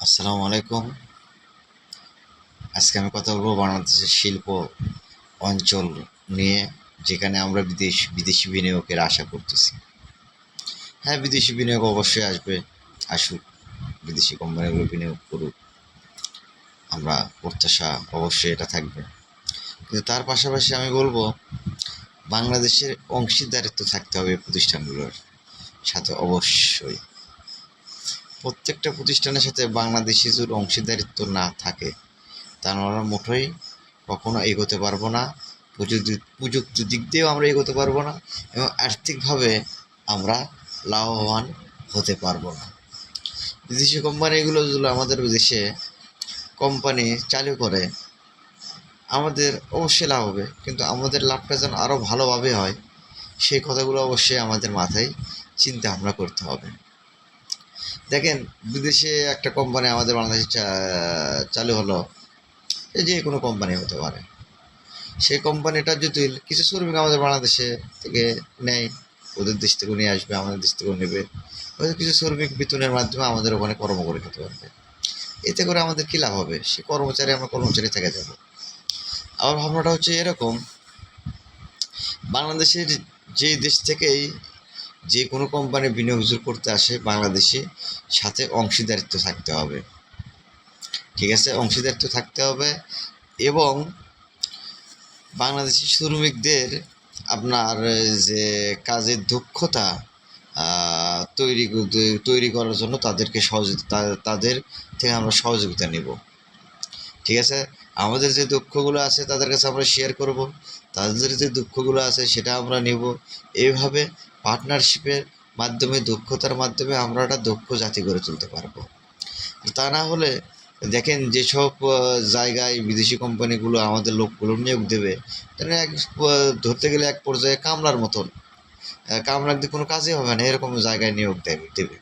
আসসালামু আলাইকুম। আজকে আমি কথা বলবো বাংলাদেশের শিল্প অঞ্চল নিয়ে, যেখানে আমরা বিদেশি বিনিয়োগের আশা করতেছি। হ্যাঁ, বিদেশি বিনিয়োগ অবশ্যই আসবে, আসুক, বিদেশি কোম্পানিগুলো বিনিয়োগ করুক, আমরা প্রত্যাশা অবশ্যই এটা থাকবে। কিন্তু তার পাশাপাশি আমি বলবো বাংলাদেশের অংশীদারিত্ব থাকতে হবে প্রতিষ্ঠানগুলোর সাথে। অবশ্যই প্রত্যেকটা প্রতিষ্ঠানের সাথে বাংলাদেশি যদি অংশীদারিত্ব না থাকে, তা আমরা মুঠোই কখনো এগোতে পারবো না। প্রযুক্তি দিক দিয়েও আমরা এগোতে পারবো না, এবং আর্থিকভাবে আমরা লাভবান হতে পারবো না। বিদেশি কোম্পানিগুলো যদি আমাদের দেশে কোম্পানি চালু করে, আমাদের অবশ্যই লাভ হবে, কিন্তু আমাদের লাভটা যেন আরও ভালোভাবে হয়, সেই কথাগুলো অবশ্যই আমাদের মাথায় চিন্তা ভাবনা করতে হবে। দেখেন, বিদেশে একটা কোম্পানি আমাদের বাংলাদেশে চালু হলো, যে কোনো কোম্পানি হতে পারে। সেই কোম্পানিটা যদি কিছু শ্রমিক আমাদের বাংলাদেশে থেকে নেয়, ওদের দেশ থেকেও নিয়ে আসবে, আমাদের দেশ থেকেও নেবে, ওদের কিছু শ্রমিক বেতনের মাধ্যমে আমাদের ওখানে কর্ম করে খেতে পারবে। এতে করে আমাদের কী লাভ হবে? সে কর্মচারী, আমরা কর্মচারী থেকে যাবো। আমার ভাবনাটা হচ্ছে এরকম, বাংলাদেশের যে দেশ থেকেই যে কোনো কোম্পানি বিনিয়োগ করতে আসে, বাংলাদেশে সাথে অংশীদারিত্ব থাকতে হবে। ঠিক আছে, অংশীদারিত্ব থাকতে হবে, এবং বাংলাদেশি শ্রমিকদের আপনার যে কাজের দক্ষতা তৈরি তৈরি করার জন্য তাদেরকে তাদের থেকে আমরা সহযোগিতা নেব। ঠিক আছে, আমাদের যে দুঃখগুলো আছে তাদের কাছে আমরা শেয়ার করব, তাদের যে দুঃখগুলো আছে সেটা আমরা নেব। এইভাবে পার্টনারশিপের মাধ্যমে, দক্ষতার মাধ্যমে আমরা একটা দক্ষ জাতি গড়ে তুলতে পারবো। তা না হলে দেখেন, যেসব জায়গায় বিদেশি কোম্পানিগুলো আমাদের লোকগুলো নিয়োগ দেবে, তাহলে ধরতে গেলে এক পর্যায়ে কামলার মতন, কামলা দিয়ে কোনো কাজই হবে না, এরকম জায়গায় নিয়োগ দেবে।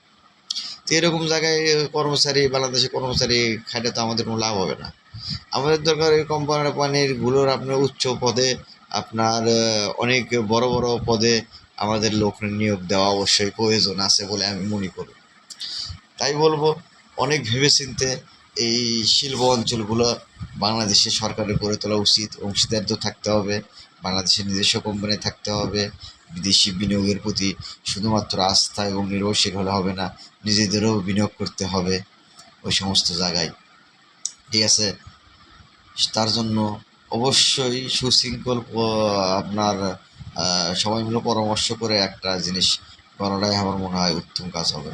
তো এরকম জায়গায় বাংলাদেশের কর্মচারী খাটে তো আমাদের কোনো লাভ হবে না। আমাদের দরকার এই কোম্পানিগুলোর আপনার উচ্চ পদে, আপনার অনেক বড় বড় পদে আমাদের লোক নিয়োগ দেওয়া অবশ্যই প্রয়োজন আছে বলে আমি মনে করি। তাই বলবো, অনেক ভেবেচিন্তে এই শিল্প অঞ্চলগুলো বাংলাদেশের সরকারের গড়ে তোলা উচিত। অংশীদারিত্ব থাকতে হবে, বাংলাদেশের নিজস্ব কোম্পানি থাকতে হবে। বিদেশি বিনিয়োগের প্রতি শুধুমাত্র আস্থা এবং নির্ভরশীল হলে হবে না, নিজেদেরও বিনিয়োগ করতে হবে ওই সমস্ত জায়গায়। ঠিক আছে, তার জন্য অবশ্যই সুশৃঙ্খল আপনার সবাই মিলে পরামর্শ করে একটা জিনিস করাটাই আমার মনে হয় উত্তম কাজ হবে।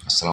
আসসালাম।